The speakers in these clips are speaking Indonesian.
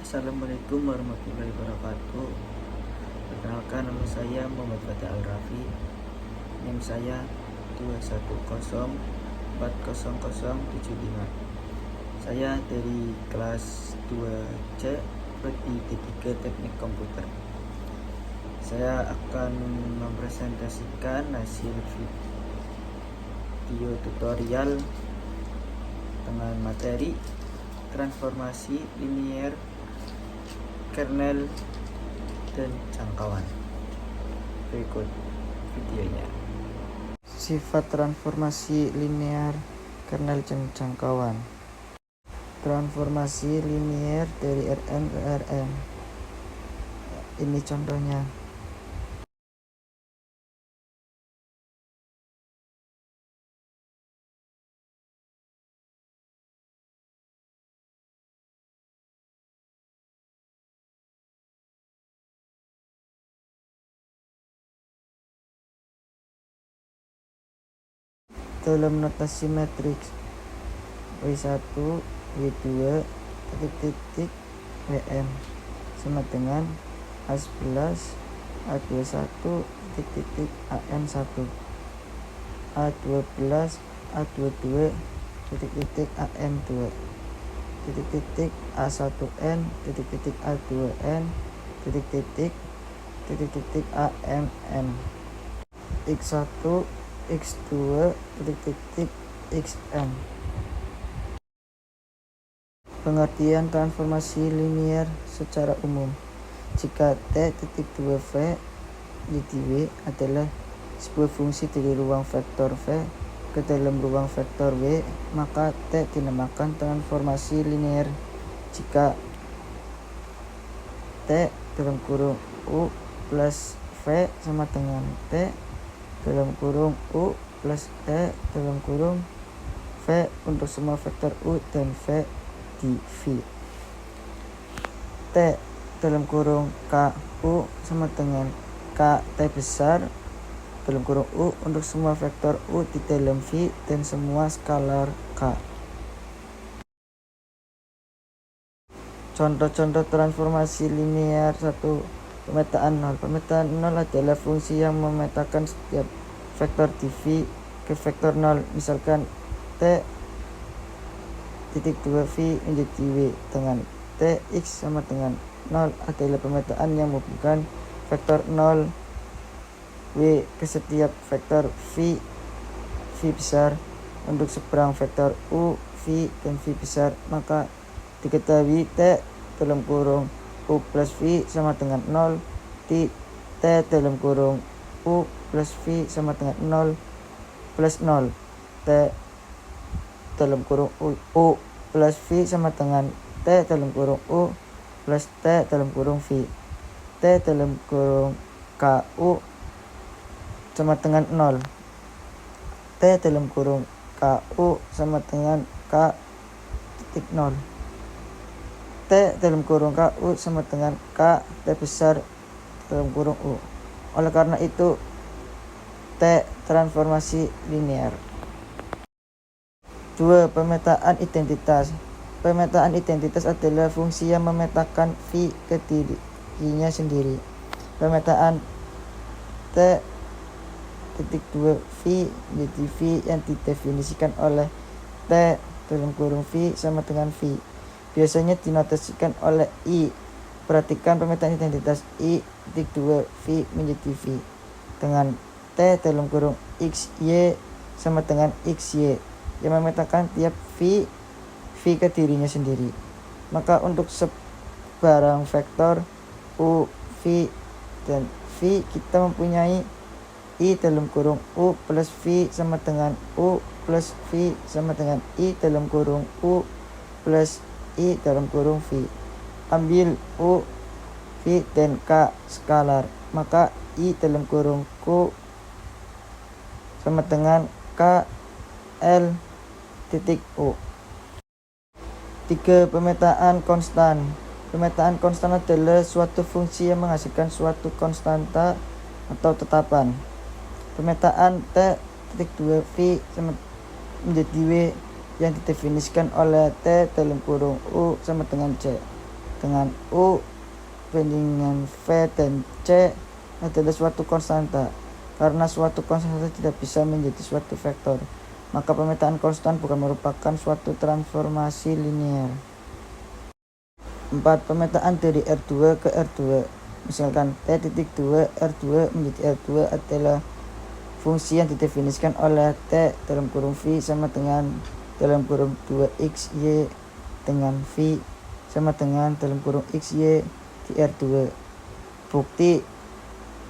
Assalamualaikum warahmatullahi wabarakatuh. Perkenalkan, nama saya Muhammad Fatih Al-Rafi. NIM saya 210400075. Saya dari kelas 2C Prodi D3 Teknik Komputer. Saya akan mempresentasikan hasil video tutorial dengan materi transformasi linier, kernel, dan jangkauan. Berikut videonya. Sifat transformasi linear, kernel, dan jangkauan. Transformasi linier dari Rn ke Rm. Ini contohnya. Dalam notasi matriks W1, W2, titik-titik, Wm sama dengan A11, A21, titik-titik, An1, A12, A22, titik-titik, An2, titik-titik, A1n, titik-titik, A2n, titik-titik, titik-titik, Amn, X1, X2, titik-titik, Xm. Pengertian transformasi linier secara umum. Jika T.2V jadi W adalah sebuah fungsi dari ruang vektor V ke dalam ruang vektor W, maka T dinamakan transformasi linier. Jika T dalam kurung U plus V sama dengan T dalam kurung U plus E dalam kurung V untuk semua vektor U dan V di V. T dalam kurung KU sama dengan K T besar dalam kurung U untuk semua vektor U di dalam V dan semua skalar K. Contoh-contoh transformasi linear. 1. Pemetaan nol. Pemetaan nol adalah fungsi yang memetakan setiap vektor di V ke vektor nol. Misalkan T titik 2V menjadi W dengan Tx sama dengan 0 adalah pemetaan yang menghubungkan vektor 0 W ke setiap vektor V besar untuk seberang vektor U, V, dan V besar. Maka diketahui T dalam kurung U plus V sama dengan 0, T dalam kurung U plus V sama dengan 0 plus 0, T dalam kurung U plus V sama dengan T dalam kurung U plus T dalam kurung V. T dalam kurung KU sama dengan 0. T dalam kurung KU sama dengan K titik 0. T dalam kurung KU sama dengan K T besar dalam kurung U. Oleh karena itu, T transformasi linear. 2. Pemetaan identitas. Pemetaan identitas adalah fungsi yang memetakan V ke dirinya sendiri. Pemetaan T titik 2V menjadi V yang didefinisikan oleh T dalam kurung V sama dengan V. Biasanya dinotasikan oleh I. Perhatikan pemetaan identitas I titik 2V menjadi V dengan T dalam kurung XY sama dengan XY yang memetakan tiap V ke dirinya sendiri. Maka untuk sebarang vektor U, V, dan V kita mempunyai I dalam kurung U plus V sama dengan U plus V sama dengan I dalam kurung U plus I dalam kurung V. Ambil U, V, dan K skalar, maka I dalam kurung Q sama dengan K L titik U. 3. Pemetaan konstan. Pemetaan konstan adalah suatu fungsi yang menghasilkan suatu konstanta atau tetapan. Pemetaan T titik 2V menjadi W yang didefinisikan oleh T dalam kurung U sama dengan C. dengan U bandingan V dan C adalah suatu konstanta. Karena suatu konstanta tidak bisa menjadi suatu vektor, maka pemetaan konstan bukan merupakan suatu transformasi linear. 4. Pemetaan dari R2 ke R2. Misalkan T.2 R2 menjadi R2 adalah fungsi yang didefinisikan oleh T dalam kurung V sama dengan dalam kurung 2x y dengan V sama dengan dalam kurung x y di R2. Bukti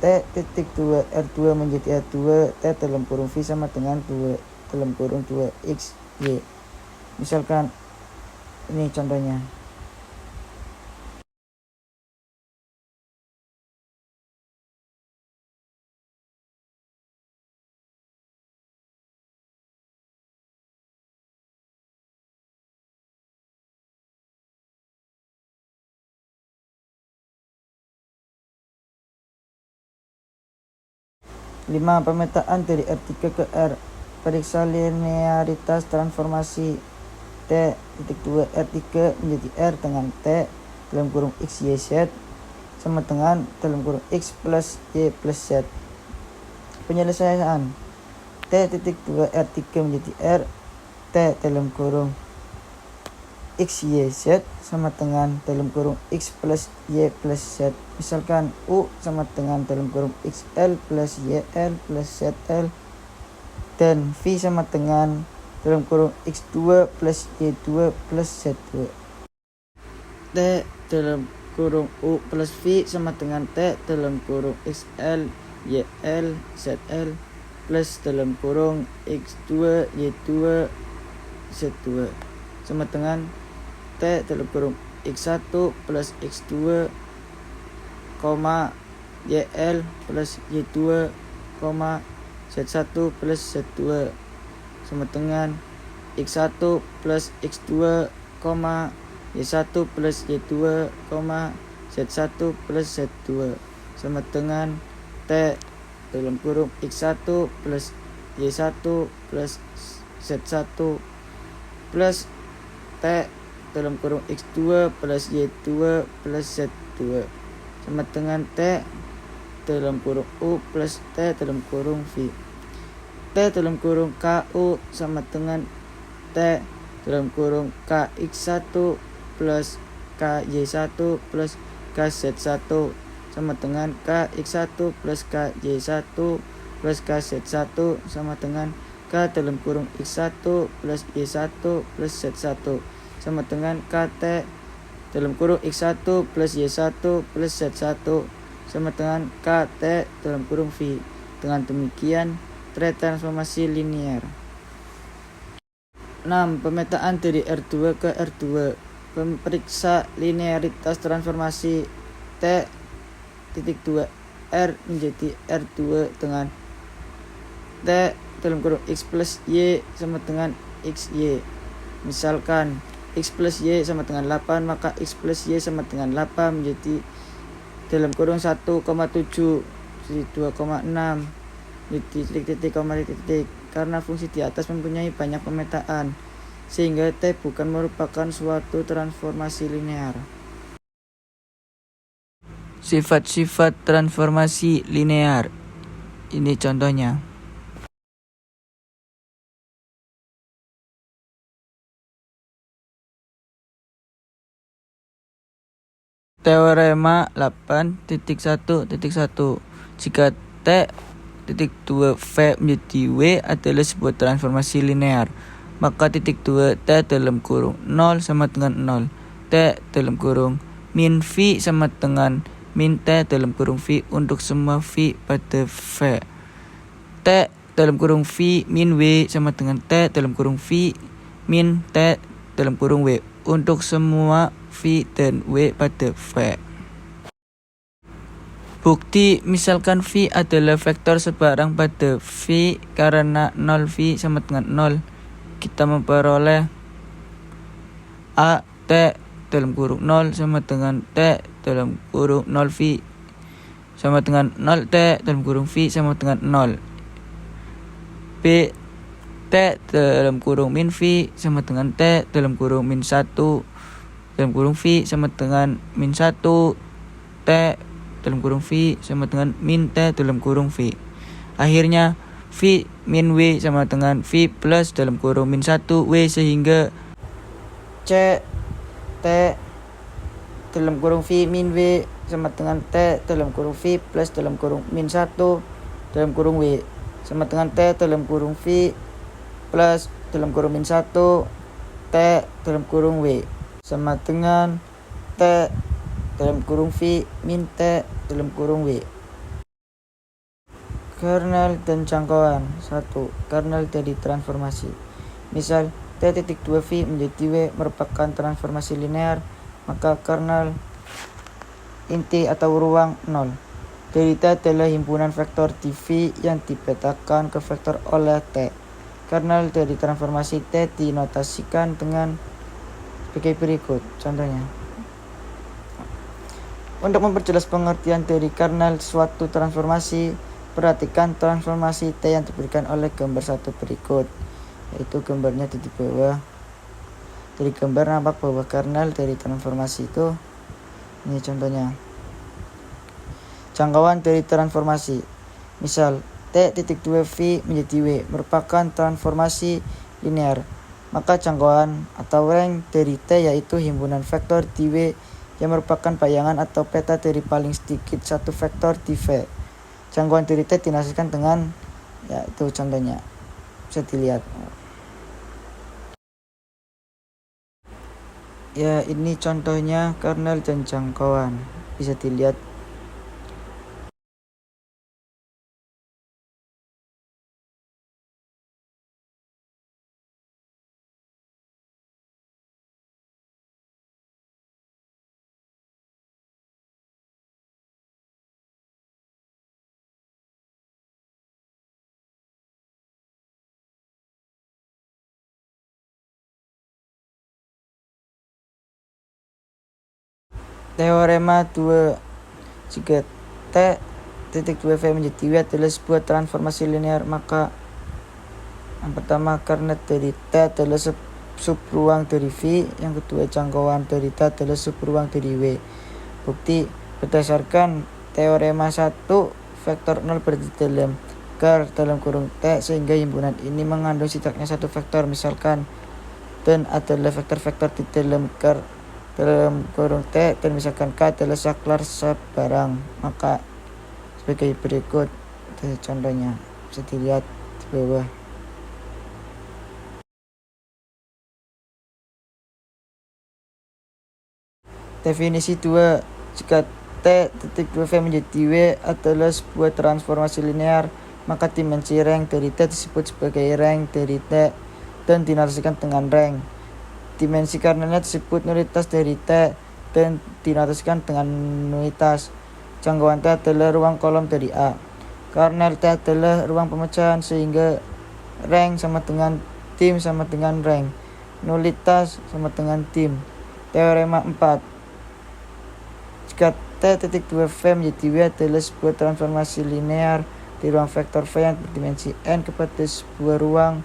T.2 R2 menjadi R2 T dalam kurung V sama dengan 2 dalam kurung 2x y. Misalkan ini contohnya. Lima. Pemetaan dari R3 ke R. Periksa linearitas transformasi T.2 R3 menjadi R dengan T dalam kurung x y z sama dengan dalam kurung x plus y plus z. Penyelesaian T.2 R3 menjadi R T dalam kurung x y z sama dengan dalam kurung x plus y plus z. Misalkan U sama dengan dalam kurung xl plus yl plus zl dan V sama dengan dalam kurung x2 plus y2 plus z2. T dalam kurung U plus V sama dengan T dalam kurung xl yl zl plus dalam kurung x2 y2 z2 sama dengan T dalam kurung x1 plus x2, yl plus y2, z1 plus z2 sama dengan x1 plus x2, y1 plus y2, z1 plus z2 sama dengan T dalam kurung x1 plus y1 plus z1 plus T dalam kurung x2 plus y2 plus z2 sama dengan T dalam kurung U plus T dalam kurung V. T dalam kurung KU sama dengan T dalam kurung KX1 plus KY1 plus KZ1 sama dengan KX1 plus KY1 plus KZ1 sama dengan K dalam kurung X1 plus Y1 plus Z1 sama dengan KT dalam kurung X1 plus Y1 plus Z1 sama dengan KT dalam kurung V. Dengan demikian, transformasi linear. 6. Pemetaan dari R2 ke R2. Periksa linearitas transformasi T.2 R menjadi R2 dengan T dalam kurung X plus Y sama dengan XY. Misalkan X plus Y sama dengan 8, maka X plus Y sama dengan 8 menjadi dalam kurung 1,7 2,6 titik, karena fungsi di atas mempunyai banyak pemetaan sehingga T bukan merupakan suatu transformasi linear. Sifat-sifat transformasi linear. Ini contohnya. Teorema 8.1.1. Jika T.2 V menjadi W adalah sebuah transformasi linear, maka titik 2 T dalam kurung 0 sama dengan 0, T dalam kurung min V sama dengan min T dalam kurung V untuk semua V pada V. T dalam kurung V min W sama dengan T dalam kurung V min T dalam kurung W untuk semua V dan W pada V. Bukti, misalkan V adalah vektor sebarang pada V karena 0V sama dengan 0, kita memperoleh A T dalam kurung 0 sama dengan T dalam kurung 0V sama dengan 0T dalam kurung V sama dengan 0. B T dalam kurung min V sama dengan T dalam kurung min 1 dalam kurung V sama dengan min 1 T dalam kurung V sama dengan min T dalam kurung V. Akhirnya V min W sama dengan V plus dalam kurung min 1 W, sehingga C T dalam kurung V min W sama dengan T dalam kurung V plus dalam kurung min 1 dalam kurung W sama dengan T dalam kurung V plus dalam kurung min 1 T dalam kurung W sama dengan T dalam kurung V min T dalam kurung W. Kernel dan jangkauan. 1. Kernel dari transformasi. Misal T.2V menjadi W merupakan transformasi linear, maka kernel inti atau ruang 0 dari T adalah himpunan vektor di V yang dipetakan ke vektor oleh T. Kernel dari transformasi T dinotasikan dengan sebagai berikut. Contohnya, untuk memperjelas pengertian dari kernel suatu transformasi, perhatikan transformasi T yang diberikan oleh gambar satu berikut, yaitu gambarnya di bawah. Dari gambar nampak bahwa kernel dari transformasi itu, ini contohnya, jangkauan dari transformasi. Misal T.2V menjadi W merupakan transformasi linear, maka jangkauan atau rank dari T yaitu himpunan vektor di W yang merupakan bayangan atau peta dari paling sedikit satu vektor di V. Jangkauan dari T dinasikan dengan, yaitu contohnya bisa dilihat. Ya, ini contohnya kernel dan jangkauan, bisa dilihat. Teorema 2. Jika T.2V menjadi W adalah sebuah transformasi linear, maka yang pertama, kernel dari T adalah subruang dari V. Yang kedua, jangkauan dari T adalah subruang dari W. Bukti berdasarkan teorema 1, vektor 0 berada dalam ker dalam kurung T, sehingga himpunan ini mengandung setidaknya satu vektor, misalkan dan adalah vektor-vektor di dalam ker dalam kurung T, dan misalkan K adalah saklar sebarang, maka sebagai berikut. Contohnya bisa dilihat di bawah. Definisi 2. Jika T.2V menjadi W adalah sebuah transformasi linear, maka dimensi rank dari T disebut sebagai rank dari T dan dinotasikan dengan rank. Dimensi kernelnya disebut nulitas dari T dan dinotasikan dengan nulitas. Jangkauan T adalah ruang kolom dari A. Kernel T adalah ruang pemecahan, sehingga rank sama dengan tim sama dengan rank. Nulitas sama dengan tim. Teorema 4. Jika T.2V menjadi W adalah sebuah transformasi linear di ruang vektor V yang berdimensi n kepada sebuah ruang.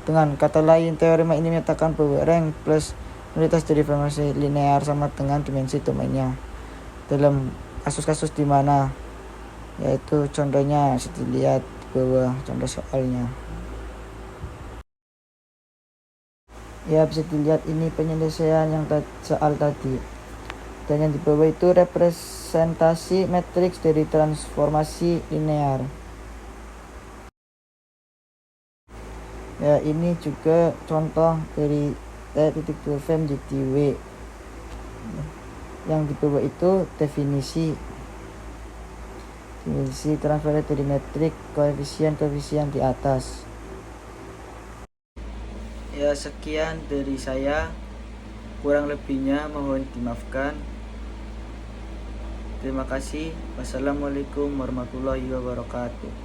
Dengan kata lain, teorema ini menyatakan bahwa rank plus nulitas dari transformasi linear sama dengan dimensi domainnya. Dalam kasus-kasus di mana, yaitu contohnya bisa dilihat di bawah contoh soalnya. Ya, bisa dilihat ini penyelesaian yang soal tadi. Dan yang di bawah itu representasi matriks dari transformasi linear. Ya, ini juga contoh dari T.2V menjadi W. Yang di bawah itu definisi transformasi dari metrik koefisien di atas. Ya, sekian dari saya, kurang lebihnya mohon dimaafkan. Terima kasih. Wassalamualaikum warahmatullahi wabarakatuh.